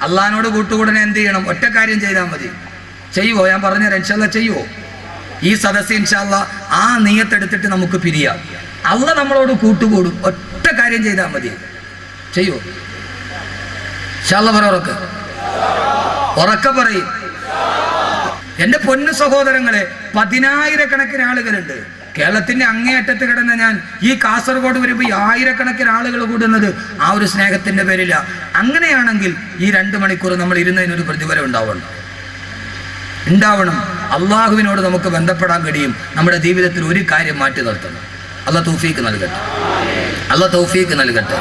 അള്ളാഹിനോട് കൂട്ടുകൂടനെ എന്ത് ചെയ്യണം? ഒറ്റ കാര്യം ചെയ്താൽ മതി. ചെയ്യുവോ? ഞാൻ പറഞ്ഞുതരാം. ഇൻഷാ അല്ലാഹ് ചെയ്യുവോ? ഈ സദസ്സ് ഇൻഷാ അല്ലാഹ് ആ നിയ്യത്തെടുത്തിട്ട് നമുക്ക് പിരിയാം. അള്ളാഹ് നമ്മളോട് കൂട്ടുകൂടും. ഒറ്റ കാര്യം ചെയ്താൽ മതി. ചെയ്യുവോ? ഇൻഷാ അല്ലാഹ് പറ. ഉറക്കെ പറയും. എൻ്റെ പൊന്നു സഹോദരങ്ങളെ, 10,000-കണക്കിന് ആളുകളുണ്ട്. കേരളത്തിന്റെ അങ്ങേയറ്റത്ത് കിടന്ന ഞാൻ ഈ കാസർഗോഡ് വരുമ്പോൾ 1000-കണക്കിന് ആളുകൾ കൂടുന്നത് ആ ഒരു സ്നേഹത്തിന്റെ പേരില്ല. അങ്ങനെയാണെങ്കിൽ ഈ 2 മണിക്കൂർ നമ്മൾ ഇരുന്നതിനൊരു പ്രതിഫലം ഉണ്ടാവണം. അള്ളാഹുവിനോട് നമുക്ക് ബന്ധപ്പെടാൻ കഴിയും. നമ്മുടെ ജീവിതത്തിൽ ഒരു കാര്യം മാറ്റി നിർത്തണം. അള്ളാഹ് തൗഫീക്ക് നൽകട്ടെ.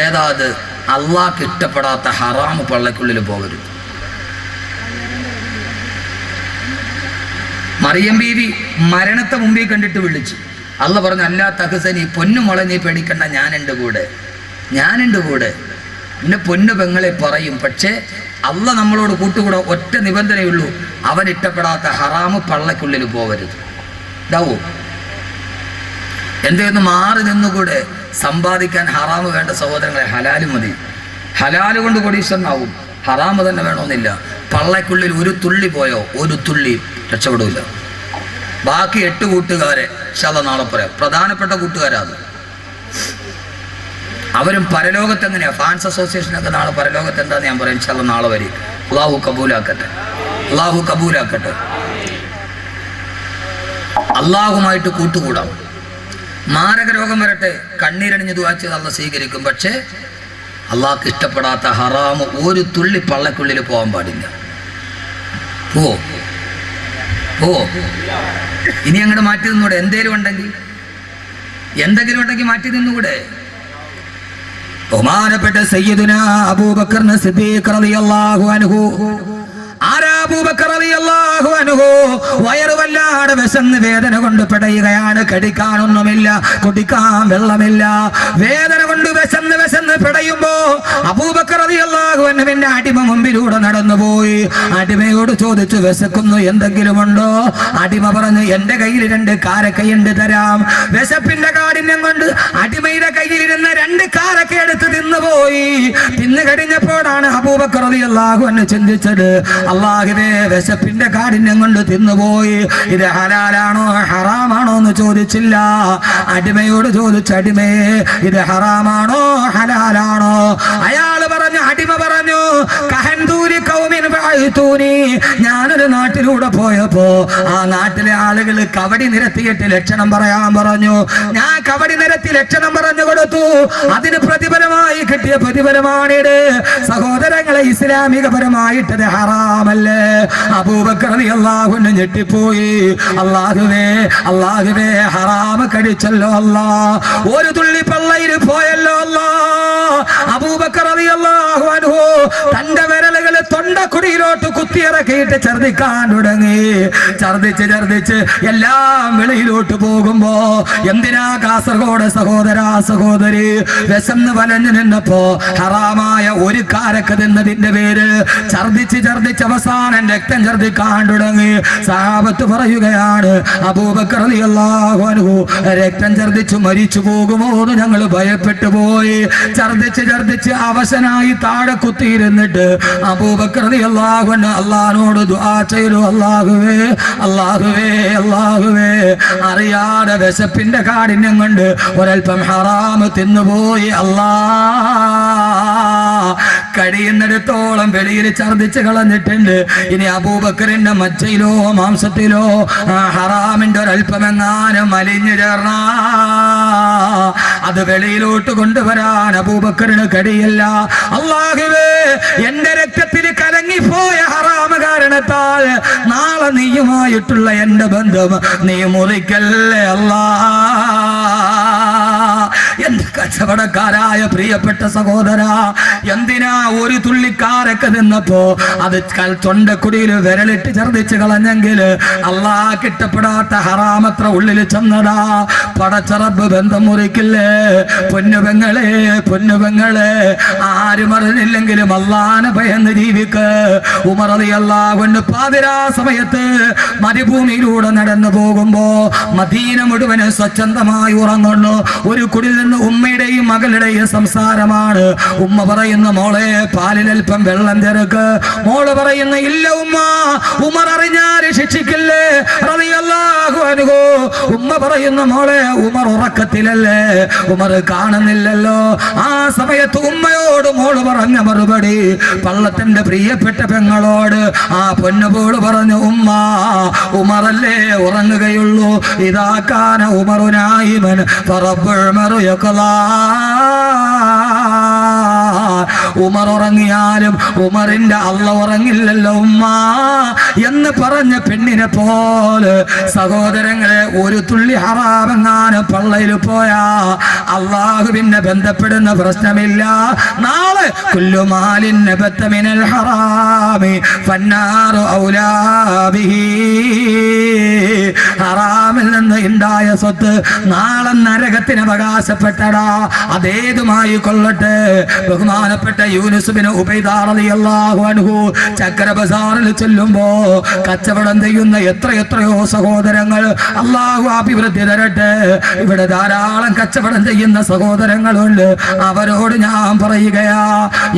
ഏതാത്? അള്ളാഹ്ക്ക് ഇഷ്ടപ്പെടാത്ത ഹറാമ് പള്ളക്കുള്ളിൽ പോകരുത്. മറിയം ബീവി മരണത്തെ മുമ്പിൽ കണ്ടിട്ട് വിളിച്ചു. അള്ളാഹ് പറഞ്ഞു, അല്ലാ തഹ്സനി, പൊന്നുമോളെ നീ പേടിക്കണ്ട, ഞാനുണ്ട് കൂടെ. എന്നെ പൊന്നു പെങ്ങളെ പറയും. പക്ഷേ അള്ളാഹ് നമ്മളോട് കൂട്ടുകൂടാ. ഒറ്റ നിബന്ധനയുള്ളൂ, അവൻ ഇഷ്ടപ്പെടാത്ത ഹറാമ് പള്ളക്കുള്ളിൽ പോകരുത്. ഇതാവോ? എന്തെന്ന് മാറി നിന്നുകൂടെ? സമ്പാദിക്കാൻ ഹറാമ് വേണ്ട സഹോദരങ്ങളെ, ഹലാല് മതി. ഹലാല് കൊണ്ട് കോടീശ്വരനാവും. ഹറാമ് തന്നെ വേണമെന്നില്ല. പള്ളക്കുള്ളിൽ ഒരു തുള്ളി പോയോ, ഒരു തുള്ളി രക്ഷപ്പെടില്ല. ബാക്കി 8 കൂട്ടുകാരെ ഇൻഷാല്ലാഹ് നാളെ പറയാം. പ്രധാനപ്പെട്ട കൂട്ടുകാരാ അത്. അവരും പരലോകത്ത് എങ്ങനെയാ? ഫാൻസ് അസോസിയേഷനൊക്കെ നാളെ പരലോകത്ത് എന്താന്ന് ഞാൻ പറയാം. ഇൻഷാല്ലാഹ് നാളെ വരും. അള്ളാഹു കബൂലാക്കട്ടെ. അള്ളാഹുമായിട്ട് കൂട്ടുകൂടാം. മാരക രോഗം വരട്ടെ, കണ്ണീരണിഞ്ഞ് ദുആ ചെയ്ത് അള്ളാഹ് സ്വീകരിക്കും. പക്ഷേ അള്ളാഹ്ക്ക് ഇഷ്ടപ്പെടാത്ത ഹറാമ് ഒരു തുള്ളി പള്ളക്കുള്ളിൽ പോകാൻ പാടില്ല. ഇനി അങ്ങോട്ട് മാറ്റി നിന്നൂടെ? എന്തെങ്കിലും ഉണ്ടെങ്കിൽ മാറ്റി നിന്നുകൂടെ? ബഹുമാനപ്പെട്ട സയ്യിദുനാ അബൂബക്കർ സിദ്ദീഖ് റളിയല്ലാഹു അൻഹു. ആരാ അബൂബക്കർ റളിയല്ലാഹു അൻഹു? വയറ് വല്ലാതെ വിശന്ന് വേദന കൊണ്ട് പിടയുകയാണ്. കടിക്കാനൊന്നുമില്ല, കുടിക്കാൻ വെള്ളമില്ല. വേദന കൊണ്ട് വിശന്ന് പിടയുമ്പോ അബൂബക്കർ റളിയല്ലാഹു അൻഹുവിന്റെ അടിമ മുമ്പിലൂടെ നടന്നുപോയി. അടിമയോട് ചോദിച്ചു, വിശക്കുന്നു, എന്തെങ്കിലും ഉണ്ടോ? അടിമ പറഞ്ഞു, എന്റെ കയ്യിൽ 2 കാരക്കയുണ്ട്, തരാം. വിശപ്പിന്റെ കാഠിന്യം കൊണ്ട് അടിമയുടെ കയ്യിലിരുന്ന 2 കാരക്ക എടുത്ത് തിന്നുപോയി. തിന്നു കഴിഞ്ഞപ്പോഴാണ് അബൂബക്കർ റളിയല്ലാഹു അൻഹു ചിന്തിച്ചത്, അല്ലാഹുവേ, വിശപ്പിന്റെ കാഠിന്യം കൊണ്ട് തിന്നുപോയി. ഇത് ഹലാലാണോ ഹറാമാണോ എന്ന് ചോദിച്ചില്ല. അടിമയോട് ചോദിച്ചു, അടിമയെ, ഇത് ഹറാമാണോ ഹലാലാണോ? അടിമ പറഞ്ഞു, ഞാനൊരു നാട്ടിലൂടെ പോയപ്പോ ആ നാട്ടിലെ ആളുകൾ കവടി നിരത്തിയിട്ട് ലക്ഷണം പറയാൻ പറഞ്ഞു. ഞാൻ കവടി നിരത്തി ലക്ഷണം പറഞ്ഞു കൊടുത്തു. അതിന് പ്രതിഫലമായി കിട്ടിയ പ്രതിഫലമാണിത്. സഹോദരങ്ങളെ, ഇസ്ലാമികപരമായിട്ടത് ഹറാമല്ലേ? അബൂബക്കർ റളിയല്ലാഹു അൻഹു ഞെട്ടിപ്പോയി. അല്ലാഹുവേ, ഹറാമ് കടിച്ചല്ലോ അല്ലാ. ഒരു തുള്ളി പള്ളയിൽ പോയല്ലോ അല്ലാ. അബൂബക്കർ റളിയല്ലാഹു അൻഹു തന്റെ വിരലുകൾ തൊണ്ടക്കുടിയിലോട്ട് കുത്തിയിറക്കിയിട്ട് ഛർദിക്കാൻ തുടങ്ങി. ഛർദിച്ച് എല്ലാം വെളിയിലോട്ട് പോകുമ്പോ, എന്തിനാ കാസർഗോഡ് സഹോദരി വിശന്ന് വലഞ്ഞു നിന്നപ്പോ ഹറാമായ ഒരു കാരക്ക തിന്നതിന്റെ പേര് ഛർദിച്ച് അവസാനം രക്തം ഛർദിക്കാൻ തുടങ്ങി. സഹാബത്ത് പറയുകയാണ്, അബൂബക്കർ റളിയല്ലാഹു അൻഹു രക്തം ഛർദിച്ചു മരിച്ചു പോകുമോ എന്ന് ഞങ്ങൾ ഭയപ്പെട്ടു പോയി. ഛർദിച്ച് അവശനായി താഴെ കുത്തിയിരുന്നിട്ട് അബൂബക്കർ റളിയല്ലാഹു അൻഹു അല്ലാഹുവോട് ദുആ ചെയ്തു, അല്ലാഹുവേ, അറിയാതെ വിശപ്പിന്റെ കാഠിന്യം കൊണ്ട് ഒരൽപ്പം ഹറാം തിന്നുപോയി. കഴിയുന്നിടത്തോളം വെളിയിൽ ഛർദിച്ച് കളഞ്ഞിട്ടുണ്ട്. ഇനി അബൂബക്കറിന്റെ മജ്ജയിലോ മാംസത്തിലോ ഹറാമിന്റെ ഒരൽപ്പമെങ്ങാനും മലിഞ്ഞു ചേർന്ന അത് വെളിയിലോട്ട് കൊണ്ടുവരാൻ അബൂബക്കറിന് കഴിയില്ല. അല്ലാഹുവേ, എന്റെ രക്തത്തിൽ കലങ്ങിപ്പോയ ഹറാമ കാരണത്താൽ നാളെ നീയുമായിട്ടുള്ള എന്റെ ബന്ധം നീ മുറിക്കല്ലേ അല്ലാ. എന്റെ കച്ചവടക്കാരായ പ്രിയപ്പെട്ട സഹോദര, എന്തിനാ ഒരു തുള്ളിക്കാരൊക്കെ നിന്നപ്പോ അത് തൊണ്ടക്കുടിയിൽ വിരലിട്ട് ഛർദിച്ച് കളഞ്ഞെങ്കിൽ അല്ലാഹ് ഇഷ്ടപ്പെടാത്ത ഹറാമത്ര ഉള്ളിൽ ചെന്നടാ. പടച്ചറബ് ബന്ധം മുറിക്കില്ലേ? പൊന്നുപെങ്ങളെ, ആരും അറിഞ്ഞില്ലെങ്കിലും അല്ലാഹനെ ഭയന്ന് ജീവിക്ക്. ഉമർ റളിയല്ലാഹു അൻഹു പാതിരാ സമയത്ത് മരുഭൂമിയിലൂടെ നടന്നു പോകുമ്പോ മദീന മുഴുവൻ സ്വച്ഛന്തമായി ഉറങ്ങുന്നു. ഒരു കുടിൽ നിന്ന് ഉമ്മ ഉമ്മയുടെയും മകളുടെയും സംസാരമാണ്. ഉമ്മ പറയുന്ന മോളെ പാലിലൽപ്പം വെള്ളം ചേർക്ക്. മോള് പറയുന്ന ഇല്ല ഉമ്മ, ഉമർ അറിഞ്ഞാൽ ശിക്ഷിക്കില്ലേ റളിയല്ലാഹു അൻഹു. ഉമ്മ പറയുന്ന മോളെ ഉമർ ഉറക്കത്തിലല്ലേ, ഉമർ കാണുന്നില്ലല്ലോ. ആ സമയത്ത് ഉമ്മയോട് മോള് പറഞ്ഞ മറുപടി പള്ളത്തിന്റെ പ്രിയപ്പെട്ട പെങ്ങളോട് ആ പൊന്നുപോള് പറഞ്ഞു ഉമ്മ ഉമറല്ലേ ഉറങ്ങുകയുള്ളൂ. ഇതാക്കാന ഉമറുനായിമൻ ഫറബ്ബുൽ മറുയഖലാ. ഉമർ ഉറങ്ങിയാലും ഉമറിന്റെ അള്ള ഉറങ്ങില്ലല്ലോ ഉമ്മ എന്ന് പറഞ്ഞ പെണ്ണിനെ പോലെ സഹോദരങ്ങളെ ഒരു തുള്ളി ഹറാമെങ്ങാനും പള്ളയിൽ പോയാ അള്ളാഹുവിനെ ബന്ധപ്പെടുന്ന പ്രശ്നമില്ല. നാളെ കുല്ലുമാലിൻ നബത്ത മിനൽ ഹറാമി ഫന്നാറു ഔലാ ബിഹി. ഹറാമിൽ നിന്ന് ഉണ്ടായ സ്വത്ത് നാളെ നരകത്തിന് അവകാശപ്പെട്ടടാ. അതേതുമായി കൊള്ളട്ടെ. ബഹുമാനപ്പെട്ട യൂനുസ് ബിൻ ഉബൈദ റളിയല്ലാഹു അൻഹു ചക്ര ബസാറിൽ ചെല്ലുമ്പോ കച്ചവടം ചെയ്യുന്ന എത്രയോ സഹോദരങ്ങൾ, അള്ളാഹു അഭിവൃദ്ധി തരട്ടെ. ഇവിടെ ധാരാളം കച്ചവടം ചെയ്യുന്ന സഹോദരങ്ങളുണ്ട്. അവരോട് ഞാൻ പറയുകയാ,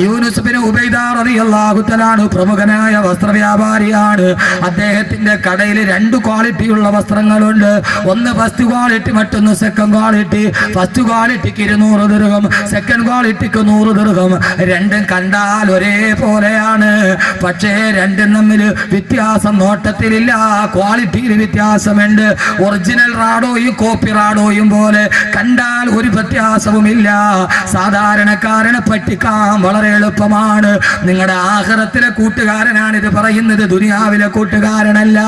യൂനുസ് ബിൻ ഉബൈദ റളിയല്ലാഹു തആല പ്രമുഖനായ വസ്ത്രവ്യാപാരിയാണ്. അദ്ദേഹത്തിന്റെ കടയിൽ 2 ക്വാളിറ്റിയുള്ള വസ്ത്രങ്ങളുണ്ട്. ഒന്ന് ഫസ്റ്റ് ക്വാളിറ്റി, മറ്റൊന്ന് സെക്കൻഡ് ക്വാളിറ്റി. ഫസ്റ്റ് ക്വാളിറ്റിക്ക് 200 ദിർഹം, സെക്കൻഡ് ക്വാളിറ്റിക്ക് 100 ദിർഹം. രണ്ടും കണ്ടാൽ ഒരേ പോലെയാണ്. പക്ഷേ രണ്ടും തമ്മിൽ വ്യത്യാസം നോട്ടത്തിലില്ല, ക്വാളിറ്റിയിൽ വ്യത്യാസമുണ്ട്. ഒറിജിനൽ റാഡോയും കോപ്പി റാഡോയും പോലെ കണ്ടാൽ ഒരു വ്യത്യാസവുമില്ല. സാധാരണക്കാരനെ പറ്റിക്കാൻ വളരെ എളുപ്പമാണ്. നിങ്ങളുടെ ആഖിറത്തിലെ കൂട്ടുകാരനാണ് ഇത് പറയുന്നത്, ദുനിയാവിലെ കൂട്ടുകാരനല്ല.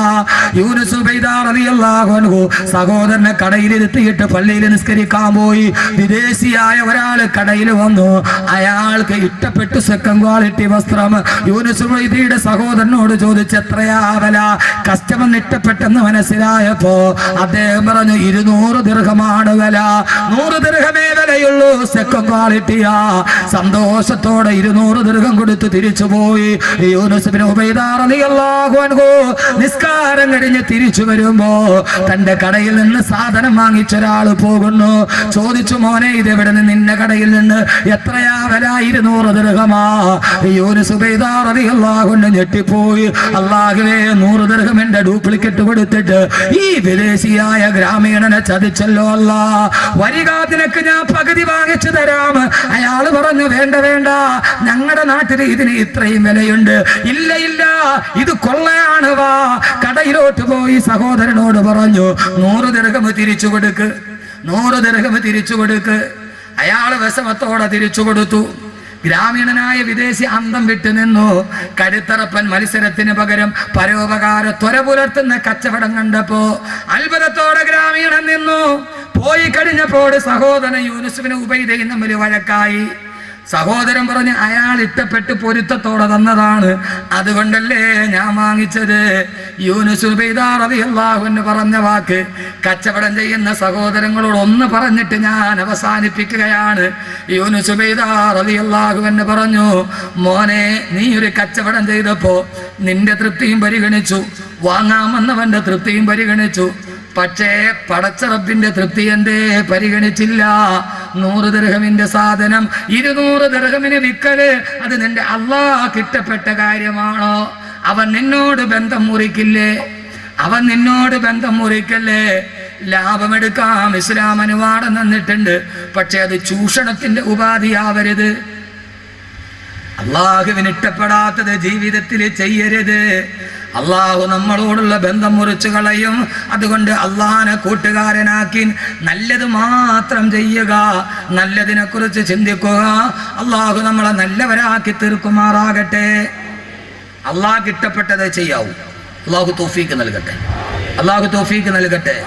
യൂനുസ് ഉബൈദ റളിയല്ലാഹു അൻഹു സഹോദരനെ കടയിലിരുത്തിയിട്ട് പള്ളിയിൽ നിസ്കരിക്കാൻ പോയി. വിദേശിയായ ഒരാൾ കടയിൽ വന്നു. അയാൾക്ക് ഇഷ്ടപ്പെട്ടു സെക്കൻഡ് ക്വാളിറ്റി വസ്ത്രം. യൂനുസ് ഉബൈദയുടെ സഹോദരനോട് ചോദിച്ചു എത്രയാ വില. കസ്റ്റമറിന് ഇഷ്ടപ്പെട്ടെന്ന് മനസ്സിലായപ്പോ അദ്ദേഹം പറഞ്ഞു 200 ദിർഹമാണ് വില. 100 ദിർഹമേ വിലയുള്ളൂ, സെക്കൻഡ് ക്വാളിറ്റിയാ. സന്തോഷത്തോടെ 200 ദിർഹം കൊടുത്ത് തിരിച്ചുപോയി. യൂനുസ് ബിൻ ഉബൈദ റളിയല്ലാഹു അൻഹു നിസ്കാരം കഴിഞ്ഞ് തിരിച്ചു വരുമ്പോ തന്റെ കടയിൽ നിന്ന് സാധനം വാങ്ങിച്ചൊരാൾ പോകുന്നു. ചോദിച്ചു മോനെ ഇതെവിടെ നിന്ന്? നിന്റെ കടയിൽ നിന്ന്. എത്രയാ വില? 200 ദിർഹമാ. യൂനുസ് ഉബൈദ റളിയല്ലാഹു അൻഹു ഞെട്ടിപ്പോയി. അല്ലാഹുവേ, 100 ദിർഹം എന്റെ ഡ്യൂപ്ലിക്കേറ്റ് കൊടുത്തിട്ട് ഈ വിദേശിയായ ഗ്രാമീണനെ ചതിച്ചല്ലോ അല്ലാ. വരിക, നിനക്ക് ഞാൻ പകുതി വാങ്ങിച്ചു തരാം. അയാൾ പറഞ്ഞു വേണ്ട വേണ്ട, ഞങ്ങളുടെ നാട്ടിൽ ഇതിന് ഇത്രയും വിലയുണ്ട്. ഇല്ല ഇല്ല, ഇത് കൊള്ളയാണ്, വാ. കടയിലോട്ട് പോയി സഹോദരനോട് പറഞ്ഞു 100 ദിർഹം തിരിച്ചു കൊടുക്ക്, 100 ദിർഹം തിരിച്ചു കൊടുക്ക്. അയാൾ വിഷമത്തോടെ തിരിച്ചു കൊടുത്തു. ഗ്രാമീണനായ വിദേശി അന്തം വിട്ടു നിന്നു. കടുത്തറപ്പൻ മത്സരത്തിന് പകരം പരോപകാര ത്വര പുലർത്തുന്ന കച്ചവടം കണ്ടപ്പോ അത്ഭുതത്തോടെ ഗ്രാമീണൻ നിന്നു. പോയി കഴിഞ്ഞപ്പോൾ സഹോദരൻ യൂനുസ് ബിൻ ഉബൈദയും തമ്മിൽ വഴക്കായി. സഹോദരൻ പറഞ്ഞ് അയാൾ ഇഷ്ടപ്പെട്ട് പൊരുത്തത്തോടെ തന്നതാണ്, അതുകൊണ്ടല്ലേ ഞാൻ വാങ്ങിച്ചത്. യൂനുസ് ഉബൈദ റളിയല്ലാഹു അൻഹു പറഞ്ഞ വാക്ക് കച്ചവടം ചെയ്യുന്ന സഹോദരങ്ങളോട് ഒന്ന് പറഞ്ഞിട്ട് ഞാൻ അവസാനിപ്പിക്കുകയാണ്. യൂനുസ് ഉബൈദ റളിയല്ലാഹു അൻഹു പറഞ്ഞു, മോനെ, നീ ഒരു കച്ചവടം ചെയ്തപ്പോ നിന്റെ തൃപ്തിയും പരിഗണിച്ചു, വാങ്ങാമെന്നവന്റെ തൃപ്തിയും പരിഗണിച്ചു. പക്ഷേ പടച്ച റബ്ബിന്റെ തൃപ്തി എന്തേ പരിഗണിച്ചില്ല? 100 ദിർഹമിന്റെ സാധനം 200 ദിർഹമിന് വിക്കല്, അത് നിന്റെ അല്ലാഹ് ഇഷ്ടപ്പെട്ട കാര്യമാണോ? അവൻ നിന്നോട് ബന്ധം മുറിക്കില്ലേ? അവൻ നിന്നോട് ബന്ധം മുറിക്കല്ലേ? ലാഭമെടുക്കാം ഇസ്ലാം അനുവാദം തന്നിട്ടുണ്ട്. പക്ഷെ അത് ചൂഷണത്തിന്റെ ഉപാധിയാവരുത്. അള്ളാഹുവിന് ഇഷ്ടപ്പെടാത്തത് ജീവിതത്തിൽ ചെയ്യരുത്. അള്ളാഹു നമ്മളോടുള്ള ബന്ധം മുറിച്ചു കളയും. അതുകൊണ്ട് അള്ളാഹിനെ കൂട്ടുകാരനാക്കി നല്ലത് മാത്രം ചെയ്യുക, നല്ലതിനെ കുറിച്ച് ചിന്തിക്കുക. അള്ളാഹു നമ്മളെ നല്ലവരാക്കി തീർക്കുമാറാകട്ടെ. അള്ളാഹ് ഇഷ്ടപ്പെട്ടത് ചെയ്യാവൂ. അള്ളാഹു തൗഫീക്ക് നൽകട്ടെ, അള്ളാഹു തൗഫീക്ക് നൽകട്ടെ.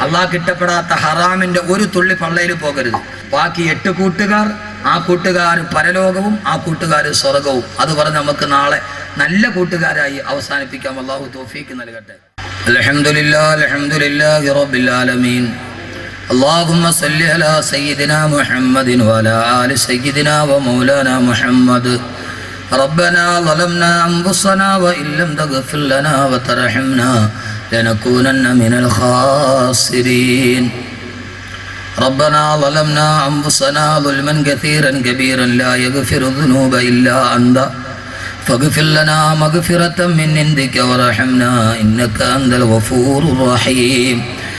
അള്ളാഹ് ഇഷ്ടപ്പെടാത്ത ഹറാമിന്റെ ഒരു തുള്ളി പള്ളയിൽ പോകരുത്. ബാക്കി 8 കൂട്ടുകാർ, ആ കൂട്ടുകാർ പരലോകവും ആ കൂട്ടുകാർ സ്വർഗവും. അത് പറഞ്ഞ് നമുക്ക് നാളെ നല്ല കൂട്ടുകാരായി അവസാനിപ്പിക്കാം. അല്ലാഹു തൗഫീക്ക് നൽകട്ടെ. അൽഹംദുലില്ലാഹി അൽഹംദുലില്ലാഹി റബ്ബിൽ ആലമീൻ. اللهم صل على سيدنا محمد وعلى آل سيدنا ومولانا محمد. ربنا ظلمنا أنفسنا وإن لم تغفر لنا وترحمنا لنكونن من الخاسرين. ربنا ظلمنا أنفسنا ظلما كثيرا كبيرا لا يغفر الذنوب إلا أنت فاغفر لنا مغفرة من عندك وارحمنا إنك أنت الغفور الرحيم